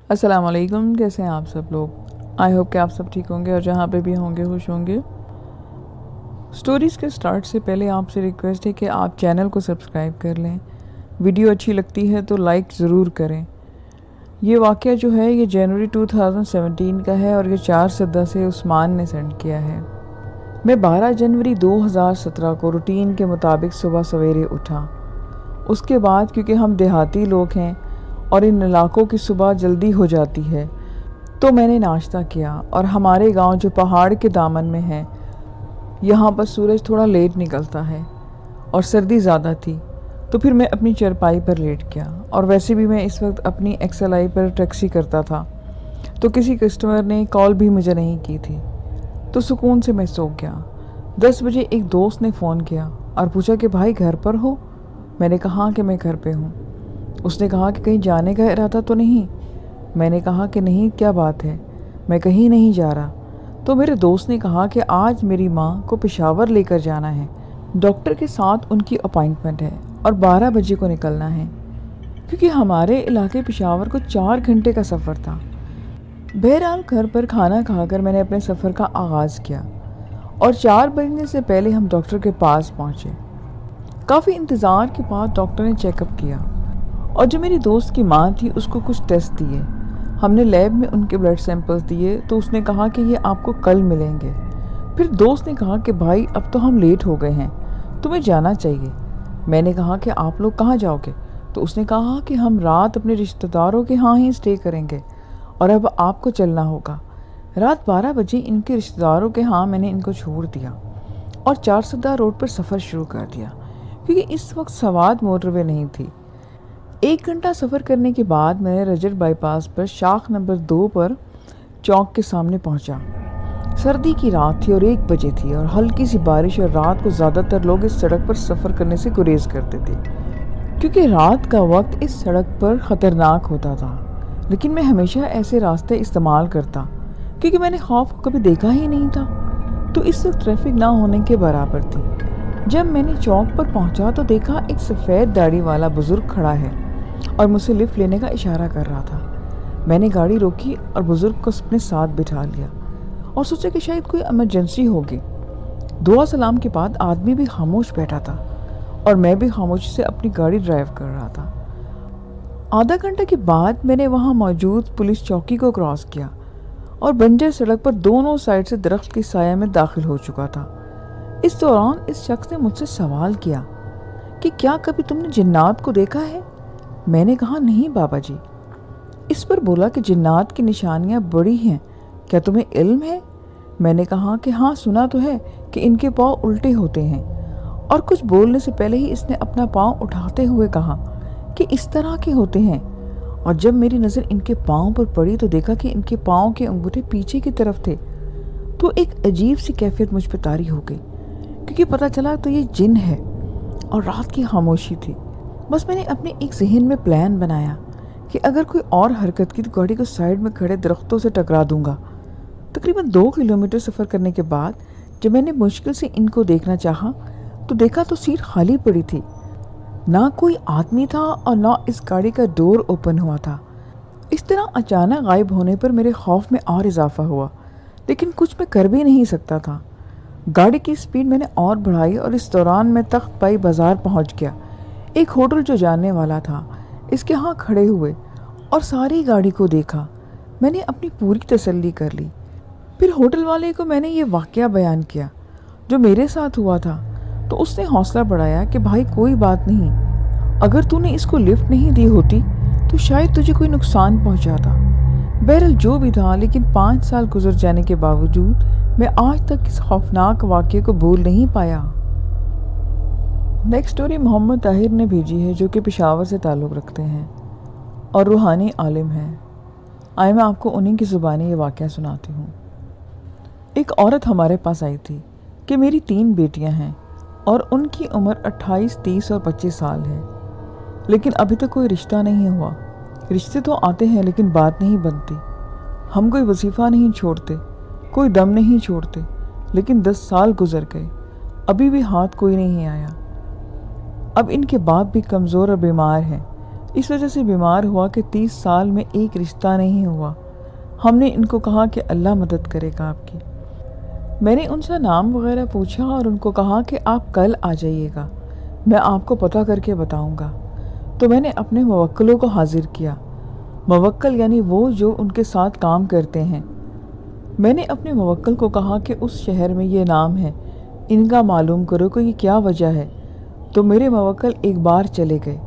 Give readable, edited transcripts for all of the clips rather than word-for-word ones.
अस्सलाम वालेकुम, कैसे हैं आप सब लोग। आई होप कि आप सब ठीक होंगे और जहाँ पे भी होंगे खुश होंगे। स्टोरीज़ के स्टार्ट से पहले आपसे रिक्वेस्ट है कि आप चैनल को सब्सक्राइब कर लें। वीडियो अच्छी लगती है तो लाइक ज़रूर करें। ये वाक़या जो है ये जनवरी 2017 का है और ये 4 सदा से उस्मान ने सेंड किया है। मैं 12 जनवरी 2017 को रूटीन के मुताबिक सुबह सवेरे उठा। उसके बाद क्योंकि हम देहाती लोग हैं और इन इलाकों की सुबह जल्दी हो जाती है तो मैंने नाश्ता किया। और हमारे गांव जो पहाड़ के दामन में है, यहाँ पर सूरज थोड़ा लेट निकलता है और सर्दी ज़्यादा थी, तो फिर मैं अपनी चारपाई पर लेट गया। और वैसे भी मैं इस वक्त अपनी XLI पर टैक्सी करता था, तो किसी कस्टमर ने कॉल भी मुझे नहीं की थी, तो सुकून से मैं सो गया। 10 बजे एक दोस्त ने फ़ोन किया और पूछा कि भाई घर पर हो। मैंने कहा कि मैं घर पे हूँ। उसने कहा कि कहीं जाने का इरादा तो नहीं। मैंने कहा कि नहीं, क्या बात है, मैं कहीं नहीं जा रहा। तो मेरे दोस्त ने कहा कि आज मेरी माँ को पेशावर लेकर जाना है, डॉक्टर के साथ उनकी अपॉइंटमेंट है और 12 बजे को निकलना है, क्योंकि हमारे इलाके पेशावर को 4 घंटे का सफ़र था। बहरहाल घर पर खाना खाकर मैंने अपने सफ़र का आगाज़ किया और 4 बजने से पहले हम डॉक्टर के पास पहुँचे। काफ़ी इंतज़ार के बाद डॉक्टर ने चेकअप किया और जो मेरी दोस्त की माँ थी उसको कुछ टेस्ट दिए। हमने लैब में उनके ब्लड सैंपल्स दिए तो उसने कहा कि ये आपको कल मिलेंगे। फिर दोस्त ने कहा कि भाई अब तो हम लेट हो गए हैं, तुम्हें जाना चाहिए। मैंने कहा कि आप लोग कहाँ जाओगे? तो उसने कहा कि हम रात अपने रिश्तेदारों के यहाँ ही स्टे करेंगे और अब आपको चलना होगा। रात 12 बजे इनके रिश्तेदारों के यहाँ मैंने इनको छोड़ दिया और 4 सदा रोड पर सफ़र शुरू कर दिया, क्योंकि इस वक्त सवाद मोटरवे नहीं थी। 1 घंटा सफ़र करने के बाद मैं रजत बाईपास पर शाख नंबर 2 पर चौक के सामने पहुंचा। सर्दी की रात थी और 1 बजे थी और हल्की सी बारिश, और रात को ज़्यादातर लोग इस सड़क पर सफ़र करने से गुरेज करते थे, क्योंकि रात का वक्त इस सड़क पर ख़तरनाक होता था। लेकिन मैं हमेशा ऐसे रास्ते इस्तेमाल करता, क्योंकि मैंने खौफ को कभी देखा ही नहीं था, तो इस वक्त ट्रैफिक ना होने के बराबर थी। जब मैंने चौक पर पहुंचा तो देखा एक सफ़ेद दाढ़ी वाला बुज़ुर्ग खड़ा है और मुझसे लिफ्ट लेने का इशारा कर रहा था। मैंने गाड़ी रोकी और बुज़ुर्ग को अपने साथ बिठा लिया और सोचा कि शायद कोई इमरजेंसी होगी। दुआ सलाम के बाद आदमी भी खामोश बैठा था और मैं भी खामोशी से अपनी गाड़ी ड्राइव कर रहा था। आधा घंटे के बाद मैंने वहाँ मौजूद पुलिस चौकी को क्रॉस किया और बंजर सड़क पर दोनों साइड से दरख्त की साया में दाखिल हो चुका था। इस दौरान इस शख्स ने मुझसे सवाल किया कि क्या कभी तुमने जिन्नात को देखा है? मैंने कहा नहीं बाबा जी। इस पर बोला कि जिन्नात की निशानियां बड़ी हैं, क्या तुम्हें इल्म है? मैंने कहा कि हाँ, सुना तो है कि इनके पाँव उल्टे होते हैं। और कुछ बोलने से पहले ही इसने अपना पाँव उठाते हुए कहा कि इस तरह के होते हैं। और जब मेरी नज़र इनके पाँव पर पड़ी तो देखा कि इनके पाँव के अंगूठे पीछे की तरफ थे, तो एक अजीब सी कैफियत मुझ पर तारी हो गई, क्योंकि पता चला तो ये जिन है। और रात की खामोशी थी। बस मैंने अपने एक जहन में प्लान बनाया कि अगर कोई और हरकत की तो गाड़ी को साइड में खड़े दरख्तों से टकरा दूंगा। तकरीबन 2 किलोमीटर सफ़र करने के बाद जब मैंने मुश्किल से इनको देखना चाहा तो देखा तो सीट खाली पड़ी थी। ना कोई आदमी था और ना इस गाड़ी का डोर ओपन हुआ था। इस तरह अचानक गायब होने पर मेरे खौफ में और इजाफा हुआ, लेकिन कुछ मैं कर भी नहीं सकता था। गाड़ी की स्पीड मैंने और बढ़ाई और इस दौरान मैं तख्त पाई बाज़ार पहुंच गया। एक होटल जो जानने वाला था, इसके यहाँ खड़े हुए और सारी गाड़ी को देखा। मैंने अपनी पूरी तसल्ली कर ली। फिर होटल वाले को मैंने ये वाक़या बयान किया जो मेरे साथ हुआ था, तो उसने हौसला बढ़ाया कि भाई कोई बात नहीं, अगर तूने इसको लिफ्ट नहीं दी होती तो शायद तुझे कोई नुकसान पहुँचाता। बहरहाल जो भी था, लेकिन 5 साल गुजर जाने के बावजूद मैं आज तक इस खौफनाक वाक़ये को भूल नहीं पाया। नेक्स्ट स्टोरी मोहम्मद ताहिर ने भेजी है, जो कि पेशावर से ताल्लुक़ रखते हैं और रूहानी आलिम हैं। आइए मैं आपको उन्हीं की ज़ुबानी ये वाक़या सुनाती हूँ। एक औरत हमारे पास आई थी कि मेरी 3 बेटियाँ हैं और उनकी उम्र 28, 30 और 25 साल है, लेकिन अभी तक कोई रिश्ता नहीं हुआ। रिश्ते तो आते हैं लेकिन बात नहीं बनती। हम कोई वजीफ़ा नहीं छोड़ते, कोई दम नहीं छोड़ते, लेकिन 10 साल गुजर गए, अभी भी हाथ कोई नहीं आया। अब इनके बाप भी कमज़ोर और बीमार हैं। इस वजह से बीमार हुआ कि 30 साल में एक रिश्ता नहीं हुआ। हमने इनको कहा कि अल्लाह मदद करेगा आपकी। मैंने उनसे नाम वगैरह पूछा और उनको कहा कि आप कल आ जाइएगा, मैं आपको पता करके बताऊंगा। तो मैंने अपने मुवक्किलों को हाजिर किया। मुवक्किल यानी वो जो उनके साथ काम करते हैं। मैंने अपने मुवक्किल को कहा कि उस शहर में ये नाम है, इनका मालूम करो कि ये क्या वजह है। तो मेरे मुवक्किल एक बार चले गए,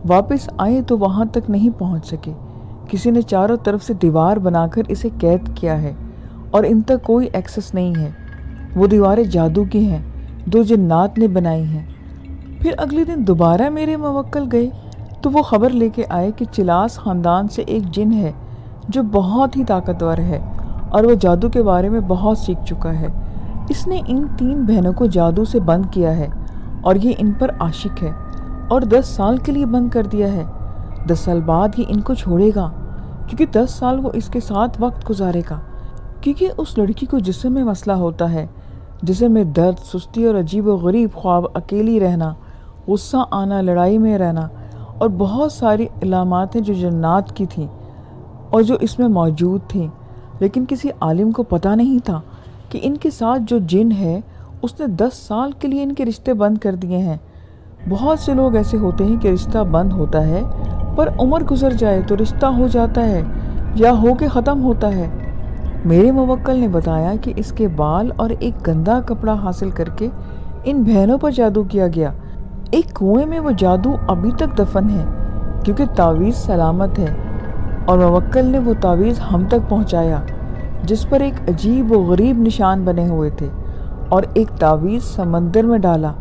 वापस आए तो वहाँ तक नहीं पहुँच सके। किसी ने चारों तरफ से दीवार बनाकर इसे कैद किया है और इन तक कोई एक्सेस नहीं है। वो दीवारें जादू की हैं, दो जिन्नात ने बनाई हैं। फिर अगले दिन दोबारा मेरे मुवक्किल गए तो वो खबर लेके आए कि चिलास ख़ानदान से एक जिन है जो बहुत ही ताकतवर है और वो जादू के बारे में बहुत सीख चुका है। इसने इन 3 बहनों को जादू से बंद किया है और ये इन पर आशिक है और 10 साल के लिए बंद कर दिया है। 10 साल बाद ये इनको छोड़ेगा क्योंकि 10 साल वो इसके साथ वक्त गुजारेगा। क्योंकि उस लड़की को जिस्म में मसला होता है, जिस्म में दर्द, सुस्ती और अजीब व गरीब ख्वाब, अकेली रहना, गुस्सा आना, लड़ाई में रहना और बहुत सारी इलामात हैं जो जन्नात की थी और जो इसमें मौजूद थी। लेकिन किसी आलिम को पता नहीं था कि इनके साथ जो जिन है उसने 10 साल के लिए इनके रिश्ते बंद कर दिए हैं। बहुत से लोग ऐसे होते हैं कि रिश्ता बंद होता है पर उम्र गुजर जाए तो रिश्ता हो जाता है या हो के ख़त्म होता है। मेरे मुवक्किल ने बताया कि इसके बाल और एक गंदा कपड़ा हासिल करके इन बहनों पर जादू किया गया। एक कुएं में वो जादू अभी तक दफन है क्योंकि तावीज़ सलामत है और मुवक्किल ने वो तावीज़ हम तक पहुंचाया जिस पर एक अजीब व गरीब निशान बने हुए थे और एक तावीज़ समंदर में डाला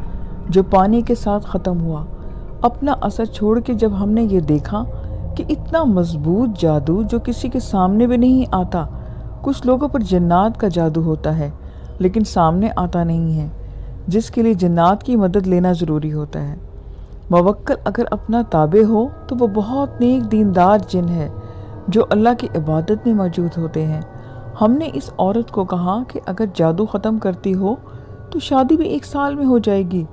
जो पानी के साथ ख़त्म हुआ। अपना असर छोड़ के जब हमने ये देखा कि इतना मजबूत जादू जो किसी के सामने भी नहीं आता। कुछ लोगों पर जन्नात का जादू होता है लेकिन सामने आता नहीं है, जिसके लिए जन्नात की मदद लेना ज़रूरी होता है। मुवक्किल अगर अपना ताबे हो तो वो बहुत नेक दीनदार जिन है जो अल्लाह की इबादत में मौजूद होते हैं। हमने इस औरत को कहा कि अगर जादू ख़त्म करती हो तो शादी भी 1 साल में हो जाएगी।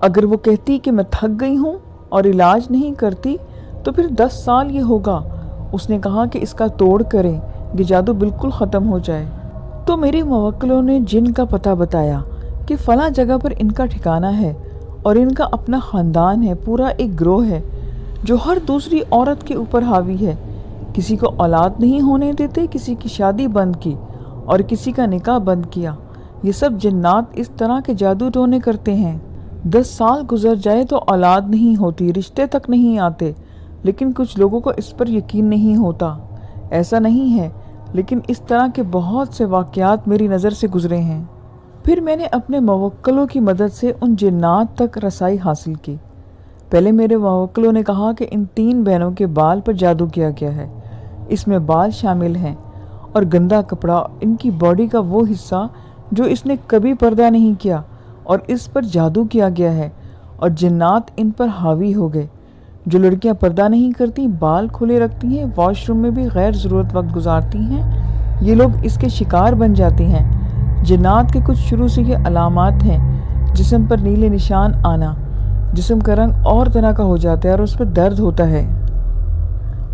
अगर वो कहती कि मैं थक गई हूँ और इलाज नहीं करती तो फिर 10 साल ये होगा। उसने कहा कि इसका तोड़ करें, ये जादू बिल्कुल ख़त्म हो जाए। तो मेरे मुवक्किलों ने जिन का पता बताया कि फ़लाँ जगह पर इनका ठिकाना है और इनका अपना ख़ानदान है, पूरा एक ग्रोह है जो हर दूसरी औरत के ऊपर हावी है। किसी को औलाद नहीं होने देते, किसी की शादी बंद की और किसी का निकाह बंद किया। ये सब जिन्नात इस तरह के जादू टोने करते हैं। 10 साल गुजर जाए तो औलाद नहीं होती, रिश्ते तक नहीं आते। लेकिन कुछ लोगों को इस पर यकीन नहीं होता। ऐसा नहीं है, लेकिन इस तरह के बहुत से वाक़यात मेरी नज़र से गुजरे हैं। फिर मैंने अपने मुवक्किलों की मदद से उन जिन्नात तक रसाई हासिल की। पहले मेरे मुवक्किलों ने कहा कि इन 3 बहनों के बाल पर जादू किया गया है। इसमें बाल शामिल हैं और गंदा कपड़ा, इनकी बॉडी का वो हिस्सा जो इसने कभी पर्दा नहीं किया और इस पर जादू किया गया है और जिन्नात इन पर हावी हो गए। जो लड़कियां पर्दा नहीं करती, बाल खुले रखती हैं, वॉशरूम में भी गैर ज़रूरत वक्त गुजारती हैं, ये लोग इसके शिकार बन जाती हैं। जिन्नात के कुछ शुरू से ये अलामात हैं। जिस्म पर नीले निशान आना, जिस्म का रंग और तरह का हो जाता है और उस पर दर्द होता है।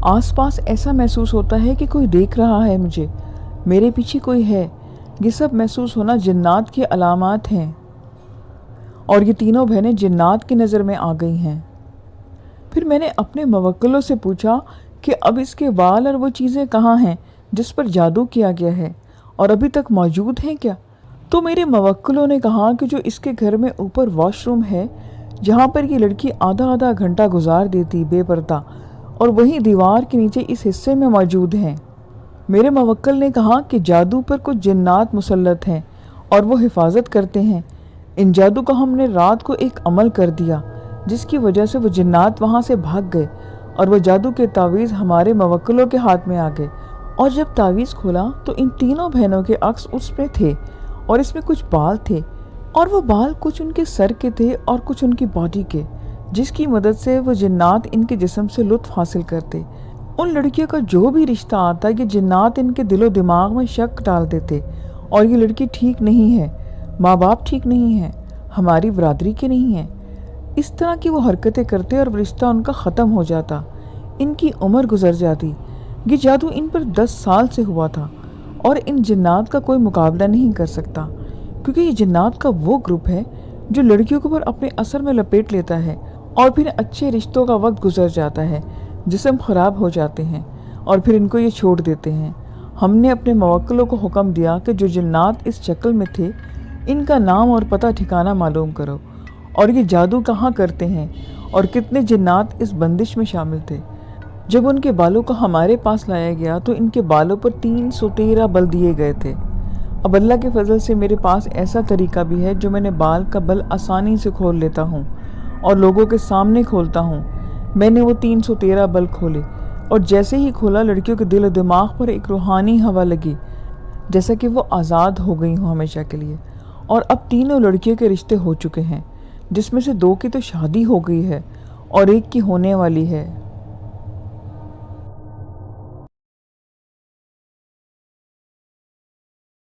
आसपास ऐसा महसूस होता है कि कोई देख रहा है मुझे, मेरे पीछे कोई है। ये सब महसूस होना जिन्नात की अलामात हैं और ये तीनों बहनें जिन्नात की नज़र में आ गई हैं। फिर मैंने अपने मुवक्किलों से पूछा कि अब इसके बाल और वो चीज़ें कहाँ हैं जिस पर जादू किया गया है और अभी तक मौजूद हैं क्या? तो मेरे मुवक्किलों ने कहा कि जो इसके घर में ऊपर वॉशरूम है जहाँ पर ये लड़की आधा आधा घंटा गुजार देती बेपर्दा, और वहीं दीवार के नीचे इस हिस्से में मौजूद हैं। मेरे मुवक्किल ने कहा कि जादू पर कुछ जिन्नात मुसल्लत हैं और वो हिफाजत करते हैं। इन जादू का हमने रात को एक अमल कर दिया जिसकी वजह से वो जिन्नात वहाँ से भाग गए और वो जादू के तावीज़ हमारे मुवक्किलों के हाथ में आ गए। और जब तावीज़ खोला तो इन तीनों बहनों के अक्स उसमें थे और इसमें कुछ बाल थे और वो बाल कुछ उनके सर के थे और कुछ उनकी बॉडी के, जिसकी मदद से वो जिन्नात इनके जिस्म से लुत्फ़ हासिल करते। उन लड़कियों का जो भी रिश्ता आता ये जिन्नात इनके दिलो दिमाग में शक डाल देते और ये लड़की ठीक नहीं है, माँ बाप ठीक नहीं है, हमारी बरादरी के नहीं है। इस तरह की वो हरकतें करते और रिश्ता उनका ख़त्म हो जाता, इनकी उम्र गुजर जाती। ये जादू इन पर 10 साल से हुआ था और इन जिन्नात का कोई मुकाबला नहीं कर सकता, क्योंकि ये जिन्नात का वो ग्रुप है जो लड़कियों को पर अपने असर में लपेट लेता है और फिर अच्छे रिश्तों का वक्त गुजर जाता है, जिस्म ख़राब हो जाते हैं और फिर इनको ये छोड़ देते हैं। हमने अपने मवक्किलों को हुक्म दिया कि जो जिन्नात इस शक्ल में थे, इनका नाम और पता ठिकाना मालूम करो और ये जादू कहाँ करते हैं और कितने जिन्नात इस बंदिश में शामिल थे। जब उनके बालों को हमारे पास लाया गया तो इनके बालों पर 313 बल दिए गए थे। अब अल्लाह के फजल से मेरे पास ऐसा तरीका भी है जो मैंने बाल का बल आसानी से खोल लेता हूँ और लोगों के सामने खोलता हूँ। मैंने वो 313 बल खोले और जैसे ही खोला, लड़कियों के दिल और दिमाग पर एक रूहानी हवा लगी, जैसा कि वो आज़ाद हो गई हूँ हमेशा के लिए। और अब तीनों लड़कियों के रिश्ते हो चुके हैं, जिसमें से 2 की तो शादी हो गई है और 1 की होने वाली है।